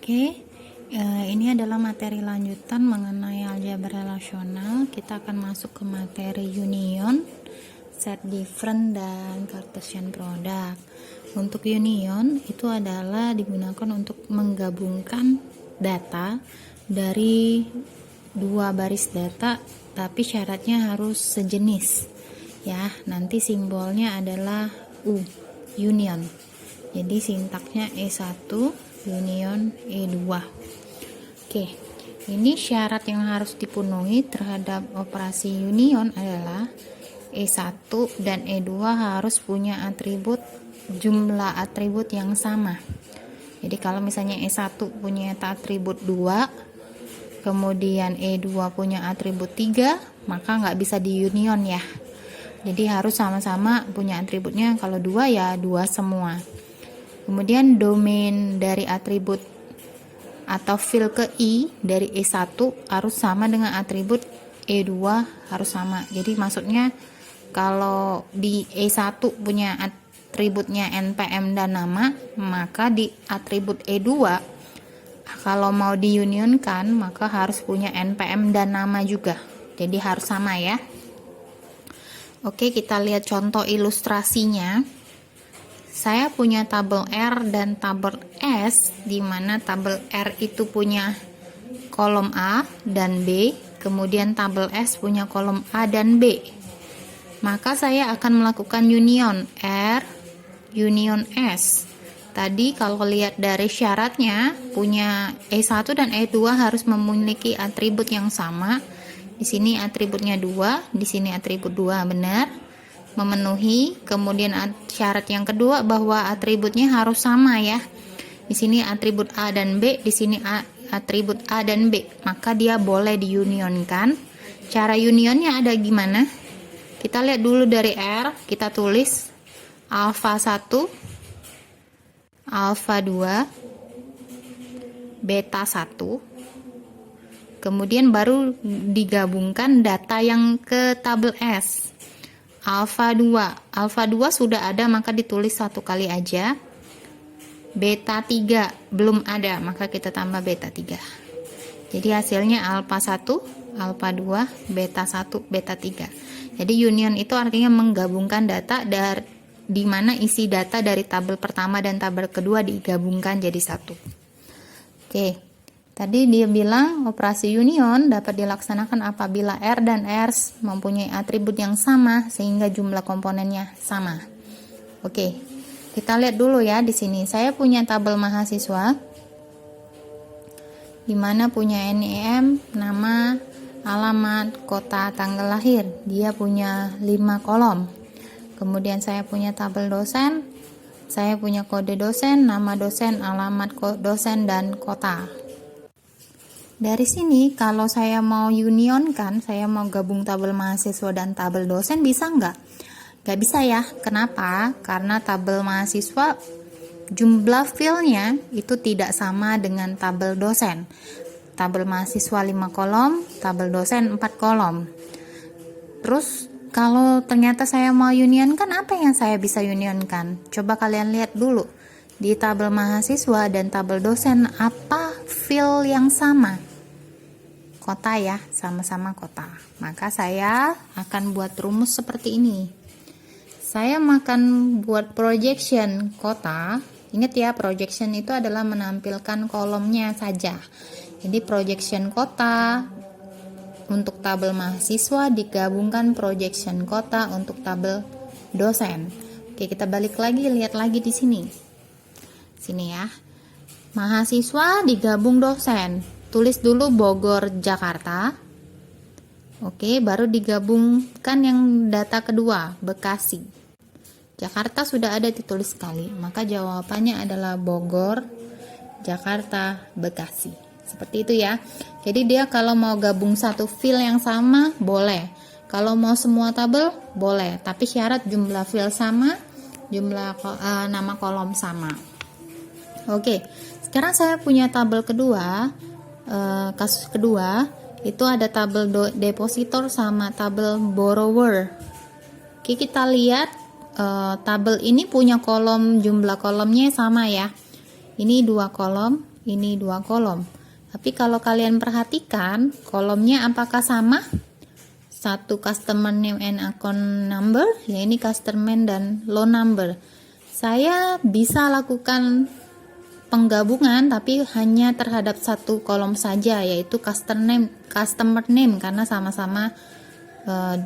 Oke, ini adalah materi lanjutan mengenai aljabar relasional. Kita akan masuk ke materi union, set different, dan Cartesian product. Untuk union itu adalah digunakan untuk menggabungkan data dari dua baris data, tapi syaratnya harus sejenis. Ya, nanti simbolnya adalah U, union. Jadi sintaksnya E1 union E2. Oke, ini syarat yang harus dipenuhi terhadap operasi union adalah E1 dan E2 harus punya atribut, jumlah atribut yang sama. Jadi kalau misalnya E1 punya atribut 2, kemudian E2 punya atribut 3, maka nggak bisa di union ya. Jadi harus sama-sama punya atributnya. Kalau 2 ya 2 semua. Kemudian domain dari atribut atau field ke I dari E1 harus sama dengan atribut E2 harus sama. Jadi maksudnya kalau di E1 punya atributnya NPM dan nama, maka di atribut E2 kalau mau diunionkan maka harus punya NPM dan nama juga. Jadi harus sama ya. Oke, kita lihat contoh ilustrasinya. Saya punya tabel R dan tabel S, di mana tabel R itu punya kolom A dan B, kemudian tabel S punya kolom A dan B. Maka saya akan melakukan union R, union S. Tadi kalau lihat dari syaratnya, punya E1 dan E2 harus memiliki atribut yang sama. Di sini atributnya 2, di sini atribut 2, benar. Memenuhi. Kemudian syarat yang kedua bahwa atributnya harus sama ya. Di sini atribut A dan B, di sini atribut A dan B, maka dia boleh diunionkan. Cara unionnya ada gimana? Kita lihat dulu dari R, kita tulis alpha 1, alpha 2, beta 1. Kemudian baru digabungkan data yang ke tabel S. Alpha 2 sudah ada, maka ditulis satu kali aja. Beta 3 belum ada, maka kita tambah beta 3. Jadi hasilnya alpha 1, alpha 2, beta 1, beta 3. Jadi union itu artinya menggabungkan data di mana isi data dari tabel pertama dan tabel kedua digabungkan jadi satu. Oke. Tadi dia bilang operasi union dapat dilaksanakan apabila R dan S mempunyai atribut yang sama sehingga jumlah komponennya sama. Oke, kita lihat dulu ya di sini. Saya punya tabel mahasiswa, di mana punya NIM, nama, alamat, kota, tanggal lahir. Dia punya 5 kolom. Kemudian saya punya tabel dosen, saya punya kode dosen, nama dosen, alamat dosen, dan kota. Dari sini kalau saya mau unionkan, saya mau gabung tabel mahasiswa dan tabel dosen, bisa nggak? Nggak bisa ya. Kenapa? Karena tabel mahasiswa jumlah filenya itu tidak sama dengan tabel dosen. Tabel mahasiswa 5 kolom, tabel dosen 4 kolom. Terus kalau ternyata saya mau unionkan, apa yang saya bisa unionkan? Coba kalian lihat dulu. Di tabel mahasiswa dan tabel dosen, apa fil yang sama? Kota ya, sama-sama kota. Maka saya akan buat rumus seperti ini. Saya akan buat projection kota. Ingat ya, projection itu adalah menampilkan kolomnya saja. Jadi projection kota untuk tabel mahasiswa digabungkan projection kota untuk tabel dosen. Oke, kita balik lagi, lihat lagi di sini. Sini ya. Mahasiswa digabung dosen. Tulis dulu Bogor, Jakarta. Oke, baru digabungkan yang data kedua, Bekasi. Jakarta sudah ada ditulis sekali, maka jawabannya adalah Bogor, Jakarta, Bekasi. Seperti itu ya. Jadi dia kalau mau gabung satu fil yang sama, boleh. Kalau mau semua tabel, boleh. Tapi syarat jumlah fil sama, jumlah nama kolom sama. Oke, sekarang saya punya tabel kedua. Kasus kedua itu ada tabel depositor sama tabel borrower. Oke, kita lihat tabel ini punya kolom, jumlah kolomnya sama ya. Ini 2 kolom, ini 2 kolom. Tapi kalau kalian perhatikan, kolomnya apakah sama? Satu customer name and account number, ya ini customer name dan loan number. Saya bisa lakukan penggabungan tapi hanya terhadap satu kolom saja, yaitu customer name karena sama-sama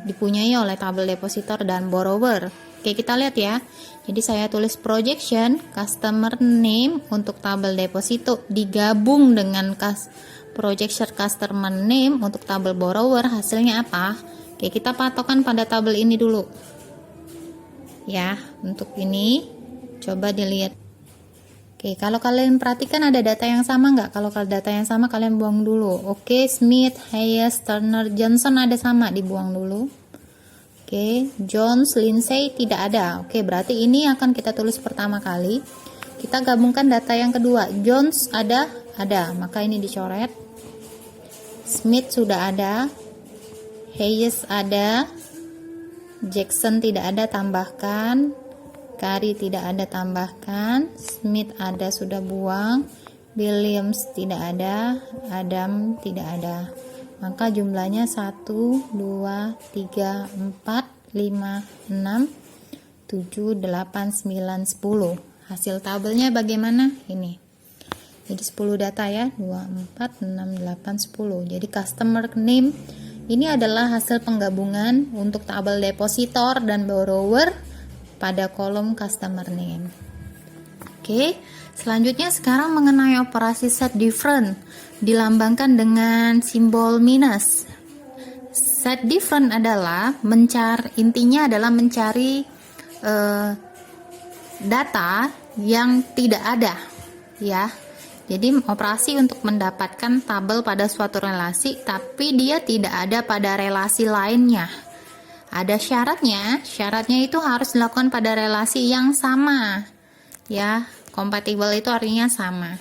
dipunyai oleh tabel depositor dan borrower. Oke, kita lihat ya. Jadi saya tulis projection customer name untuk tabel deposito digabung dengan projection customer name untuk tabel borrower, hasilnya apa? Oke, kita patokan pada tabel ini dulu. Ya, untuk ini coba dilihat. Oke, kalau kalian perhatikan ada data yang sama nggak? Kalau data yang sama kalian buang dulu. Oke, Smith, Hayes, Turner, Johnson ada sama, dibuang dulu. Oke, Jones, Lindsay tidak ada. Oke, berarti ini akan kita tulis pertama kali. Kita gabungkan data yang kedua. Jones ada, maka ini dicoret. Smith sudah ada. Hayes ada. Jackson tidak ada, tambahkan. Kari tidak ada, tambahkan. Smith ada, sudah buang. Williams tidak ada. Adam tidak ada. Maka jumlahnya 1, 2, 3, 4, 5, 6, 7, 8, 9, 10. Hasil tabelnya bagaimana? Ini. Jadi 10 data ya. 2, 4, 6, 8, 10. Jadi customer name ini adalah hasil penggabungan untuk tabel depositor dan borrower pada kolom customer name. Oke, selanjutnya sekarang mengenai operasi set different, dilambangkan dengan simbol minus. Set different adalah intinya adalah mencari data yang tidak ada, ya. Jadi operasi untuk mendapatkan tabel pada suatu relasi, tapi dia tidak ada pada relasi lainnya. Ada syaratnya itu harus dilakukan pada relasi yang sama, ya. Kompatibel itu artinya sama.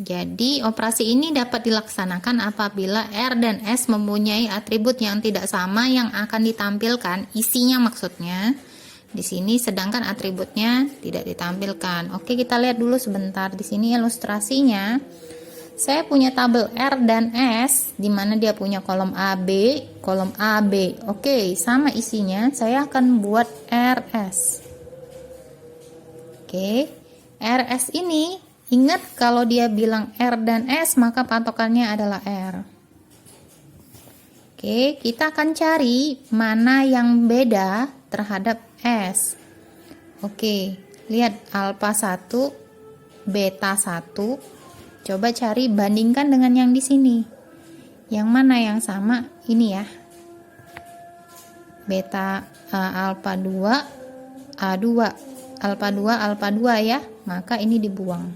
Jadi operasi ini dapat dilaksanakan apabila R dan S mempunyai atribut yang tidak sama yang akan ditampilkan, isinya maksudnya di sini, sedangkan atributnya tidak ditampilkan. Oke, kita lihat dulu sebentar. Di sini ilustrasinya. Saya punya tabel R dan S, di mana dia punya kolom AB, kolom AB. Oke, sama isinya. Saya akan buat RS. Oke, RS ini, ingat kalau dia bilang R dan S, maka patokannya adalah R. Oke, kita akan cari mana yang beda terhadap S. Oke, lihat alpha 1, beta 1. Coba cari, bandingkan dengan yang di sini. Yang mana yang sama? Ini ya. Beta alpha 2, A2. Alpha 2 ya. Maka ini dibuang.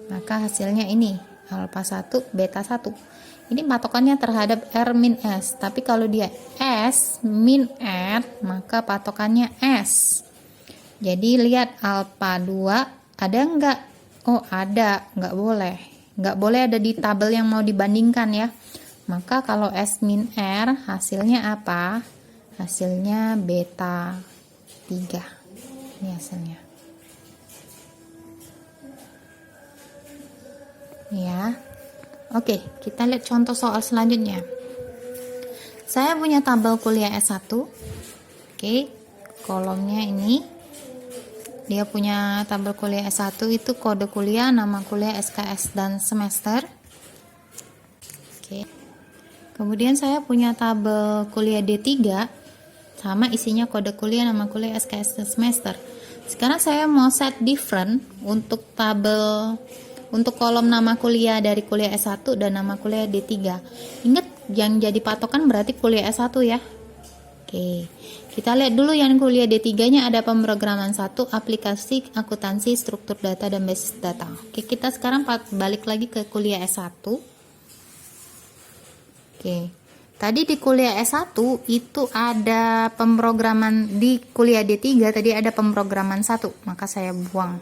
Maka hasilnya ini. Alpha 1, beta 1. Ini patokannya terhadap R min S. Tapi kalau dia S min R, maka patokannya S. Jadi lihat alpha 2 ada enggak? Oh ada, nggak boleh ada di tabel yang mau dibandingkan ya. Maka kalau S min R hasilnya apa? Hasilnya beta 3. Ini hasilnya. Ya. Oke, kita lihat contoh soal selanjutnya. Saya punya tabel kuliah S1. Oke, kolomnya ini. Dia punya tabel kuliah S1 itu kode kuliah, nama kuliah, SKS, dan semester. Oke. Kemudian saya punya tabel kuliah D3 sama isinya kode kuliah, nama kuliah, SKS, dan semester. Sekarang saya mau set different untuk kolom nama kuliah dari kuliah S1 dan nama kuliah D3. Ingat yang jadi patokan berarti kuliah S1 ya. Oke. Kita lihat dulu yang kuliah D3-nya ada pemrograman 1, aplikasi, akuntansi, struktur data, dan basis data. Oke, kita sekarang balik lagi ke kuliah S1. Oke. Tadi di kuliah S1 itu ada pemrograman, di kuliah D3 tadi ada pemrograman 1, maka saya buang.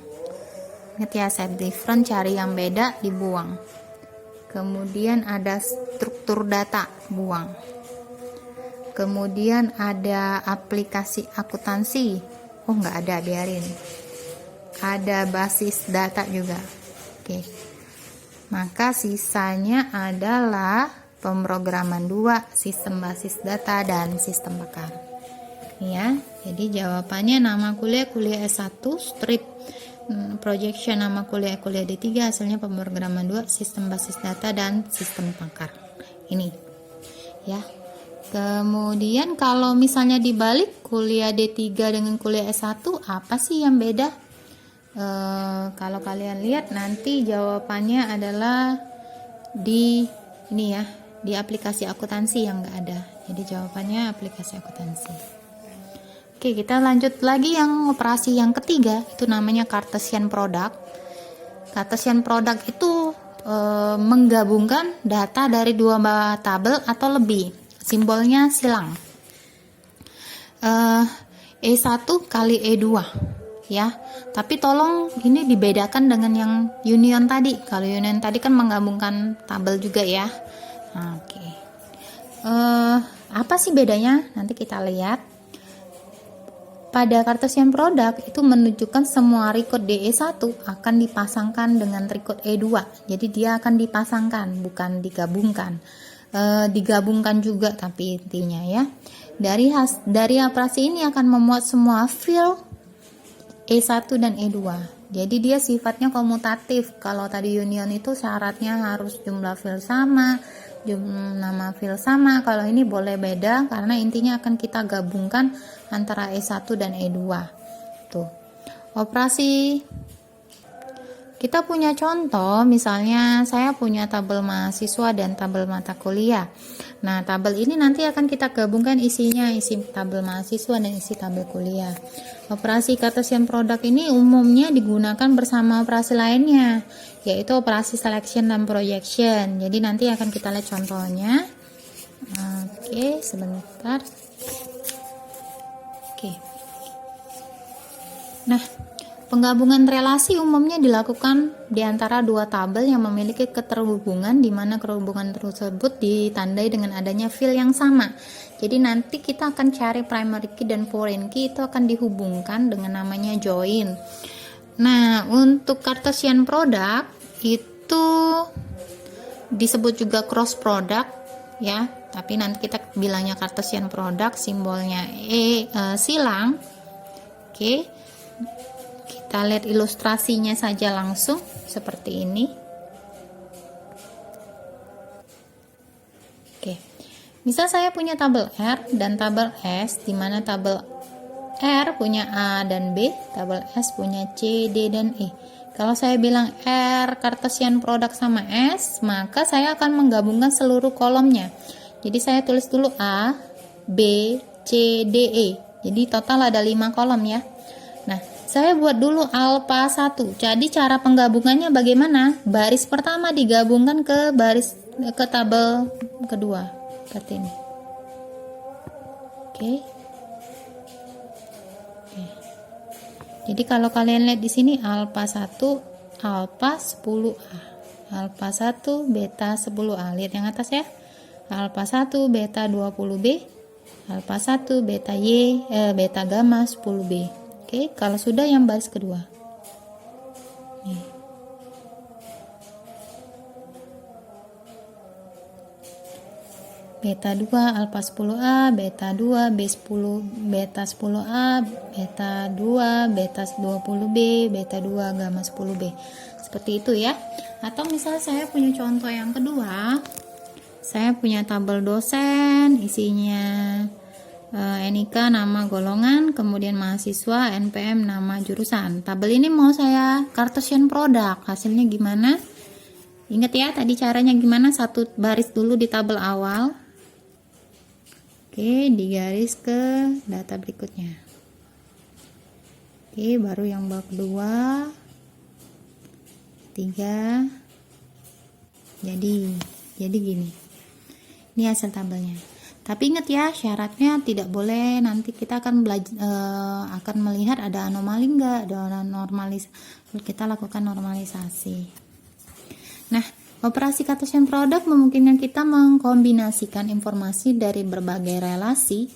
Ingat ya, set different, cari yang beda, dibuang. Kemudian ada struktur data, buang. Kemudian ada aplikasi akuntansi. Oh, nggak ada, biarin. Ada basis data juga. Oke. Maka sisanya adalah pemrograman 2, sistem basis data dan sistem bakar. Ya, jadi jawabannya nama kuliah S1, strip projection nama kuliah D3, hasilnya pemrograman 2, sistem basis data dan sistem bakar. Ini. Ya. Kemudian kalau misalnya dibalik kuliah D3 dengan kuliah S1, apa sih yang beda? Kalau kalian lihat nanti jawabannya adalah di ini ya, di aplikasi akuntansi yang enggak ada. Jadi jawabannya aplikasi akuntansi. Oke, kita lanjut lagi yang operasi yang ketiga, itu namanya Cartesian product. Cartesian product itu menggabungkan data dari dua tabel atau lebih. Simbolnya silang. E1 kali E2 ya. Tapi tolong ini dibedakan dengan yang union tadi. Kalau union tadi kan menggabungkan tabel juga ya. Nah, oke. Apa sih bedanya? Nanti kita lihat. Pada Cartesian product itu menunjukkan semua record DE1 akan dipasangkan dengan record E2. Jadi dia akan dipasangkan, bukan digabungkan. Digabungkan juga tapi intinya ya. Dari operasi ini akan memuat semua field E1 dan E2. Jadi dia sifatnya komutatif. Kalau tadi union itu syaratnya harus jumlah field sama, nama field sama. Kalau ini boleh beda karena intinya akan kita gabungkan antara E1 dan E2. Tuh. Operasi kita punya contoh, misalnya saya punya tabel mahasiswa dan tabel mata kuliah. Nah, tabel ini nanti akan kita gabungkan isinya, isi tabel mahasiswa dan isi tabel kuliah. Operasi Cartesian product ini umumnya digunakan bersama operasi lainnya, yaitu operasi selection dan projection. Jadi nanti akan kita lihat contohnya. Oke, sebentar. Oke. Nah, penggabungan relasi umumnya dilakukan di antara dua tabel yang memiliki keterhubungan, di mana kerhubungan tersebut ditandai dengan adanya field yang sama. Jadi nanti kita akan cari primary key dan foreign key, itu akan dihubungkan dengan namanya join. Nah, untuk Cartesian product itu disebut juga cross product ya, tapi nanti kita bilangnya Cartesian product, simbolnya silang. Oke. Kita lihat ilustrasinya saja langsung seperti ini. Oke. Misal saya punya tabel R dan tabel S, di mana tabel R punya A dan B, tabel S punya C, D dan E. Kalau saya bilang R Cartesian product sama S, maka saya akan menggabungkan seluruh kolomnya. Jadi saya tulis dulu A, B, C, D, E. Jadi total ada 5 kolom ya. Nah, saya buat dulu alpha 1. Jadi cara penggabungannya bagaimana? Baris pertama digabungkan ke tabel kedua. Seperti ini. Oke. Jadi kalau kalian lihat di sini alpha 1, alpha 10A. Alpha 1, beta 10A. Lihat yang atas ya. Alpha 1, beta 20B. Alpha 1, beta beta gamma 10B. Oke, kalau sudah yang baris kedua. Nih. Beta 2, alpha 10A, beta 2, B10, beta 10A, beta 2, beta 20B, beta 2, gamma 10B. Seperti itu ya. Atau misal saya punya contoh yang kedua. Saya punya tabel dosen, isinya NIK nama golongan, kemudian mahasiswa, NPM nama jurusan. Tabel ini mau saya Cartesian product, hasilnya gimana? Ingat ya tadi caranya gimana? Satu baris dulu di tabel awal. Oke, digaris ke data berikutnya. Oke, baru yang bawah kedua, 3. Jadi gini. Ini hasil tabelnya. Tapi ingat ya, syaratnya tidak boleh nanti kita akan akan melihat ada anomali enggak, ada kita lakukan normalisasi. Nah, operasi Cartesian product memungkinkan kita mengkombinasikan informasi dari berbagai relasi,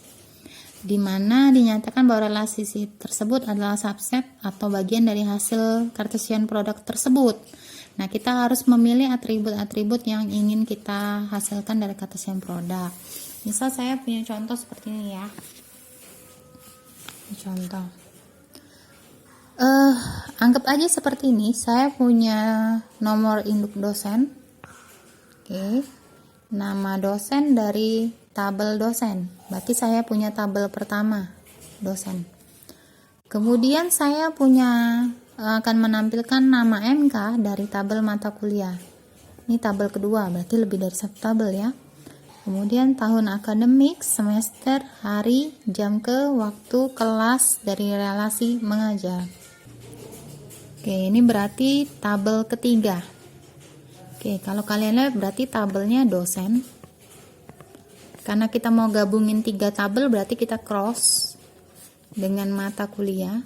di mana dinyatakan bahwa relasi tersebut adalah subset atau bagian dari hasil Cartesian product tersebut. Nah, kita harus memilih atribut-atribut yang ingin kita hasilkan dari Cartesian product. Misal saya punya contoh seperti ini ya. Contoh. Anggap aja seperti ini, saya punya nomor induk dosen. Oke. Nama dosen dari tabel dosen. Berarti saya punya tabel pertama, dosen. Kemudian saya akan menampilkan nama MK dari tabel mata kuliah. Ini tabel kedua, berarti lebih dari satu tabel ya. Kemudian tahun akademik, semester, hari, jam ke, waktu, kelas dari relasi mengajar. Oke, ini berarti tabel ketiga. Oke, kalau kalian lihat berarti tabelnya dosen. Karena kita mau gabungin 3 tabel, berarti kita cross dengan mata kuliah.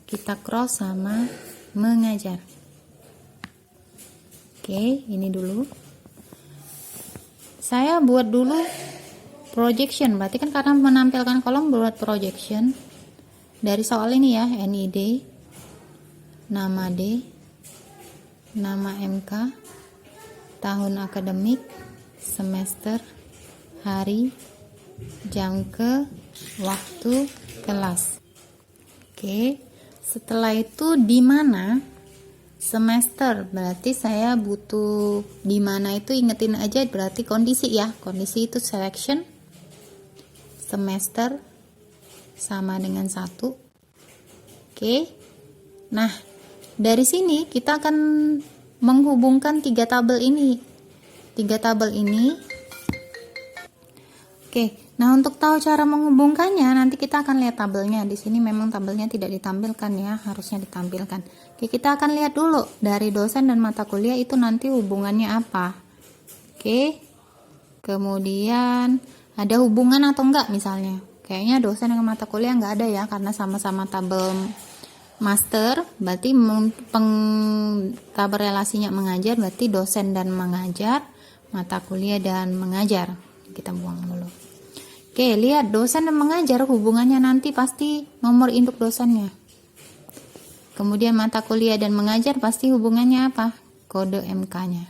Kita cross sama mengajar. Oke, ini dulu. Saya buat dulu projection, berarti kan karena menampilkan kolom buat projection. Dari soal ini ya, NID, nama D, nama MK, tahun akademik, semester, hari, jam ke, waktu, kelas. Oke, setelah itu di mana? Semester, berarti saya butuh di mana itu ingetin aja, berarti kondisi ya. Kondisi itu selection, semester sama dengan 1. Oke. Nah, dari sini kita akan menghubungkan 3 tabel ini. 3 tabel ini. Oke. Nah, untuk tahu cara menghubungkannya, nanti kita akan lihat tabelnya. Di sini memang tabelnya tidak ditampilkan ya, harusnya ditampilkan. Oke, kita akan lihat dulu dari dosen dan mata kuliah itu nanti hubungannya apa. Oke. Kemudian ada hubungan atau enggak misalnya. Kayaknya dosen dengan mata kuliah enggak ada ya, karena sama-sama tabel master, berarti tabel relasinya mengajar, berarti dosen dan mengajar, mata kuliah dan mengajar. Kita buang dulu. Oke, lihat dosen dan mengajar hubungannya nanti pasti nomor induk dosennya. Kemudian mata kuliah dan mengajar pasti hubungannya apa? Kode MK-nya.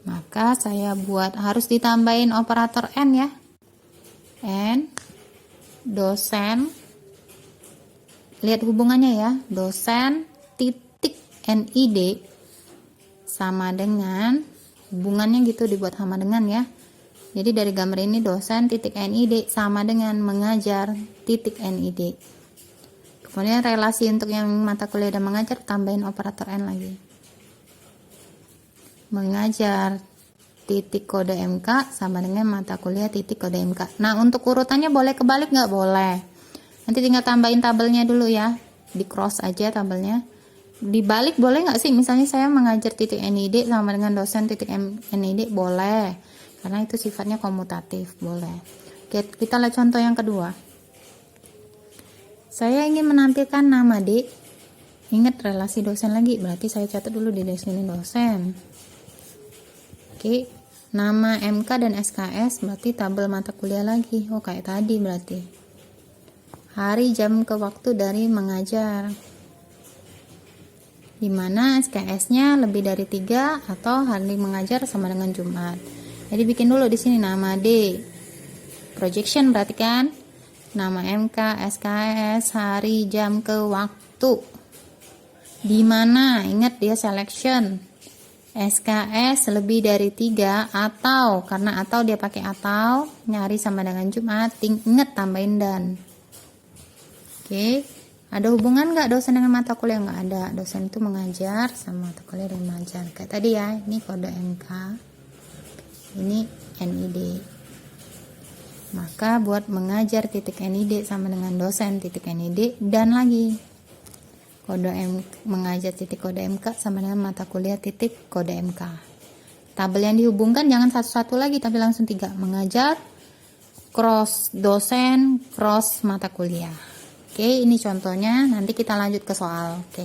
Maka saya buat harus ditambahin operator N ya. N, dosen, lihat hubungannya ya, dosen titik NID sama dengan, hubungannya gitu dibuat sama dengan ya. Jadi dari gambar ini dosen titik NID sama dengan mengajar titik NID. Kemudian relasi untuk yang mata kuliah dan mengajar, tambahin operator N lagi. Mengajar titik kode MK sama dengan mata kuliah titik kode MK. Nah, untuk urutannya boleh kebalik nggak? Boleh. Nanti tinggal tambahin tabelnya dulu ya. Di cross aja tabelnya. Dibalik boleh nggak sih? Misalnya saya mengajar titik NID sama dengan dosen titik NID, boleh. Karena itu sifatnya komutatif, boleh. Oke, kita lihat contoh yang kedua. Saya ingin menampilkan nama D. Ingat relasi dosen lagi, berarti saya catat dulu di sini dosen. Oke, nama MK dan SKS berarti tabel mata kuliah lagi. Oh, kayak tadi berarti. Hari, jam, ke, waktu dari mengajar. Dimana SKS-nya lebih dari 3 atau hari mengajar sama dengan Jumat. Jadi bikin dulu di sini nama D. Projection berarti kan? Nama MK, SKS, hari, jam, ke, waktu. Dimana? Ingat dia selection. SKS lebih dari 3 atau, karena atau dia pakai atau, nyari sama dengan Jumat, inget tambahin dan. Oke, ada hubungan nggak dosen dengan mata kuliah? Nggak ada, dosen itu mengajar sama mata kuliah dan mengajar. Kayak tadi ya, ini kode MK, ini NID. Maka buat mengajar titik NID sama dengan dosen titik NID dan lagi. Kode mengajar titik kode MK sama dengan mata kuliah titik kode MK. Tabel yang dihubungkan jangan satu-satu lagi, tapi langsung 3. Mengajar, cross dosen, cross mata kuliah. Oke, ini contohnya. Nanti kita lanjut ke soal. Oke.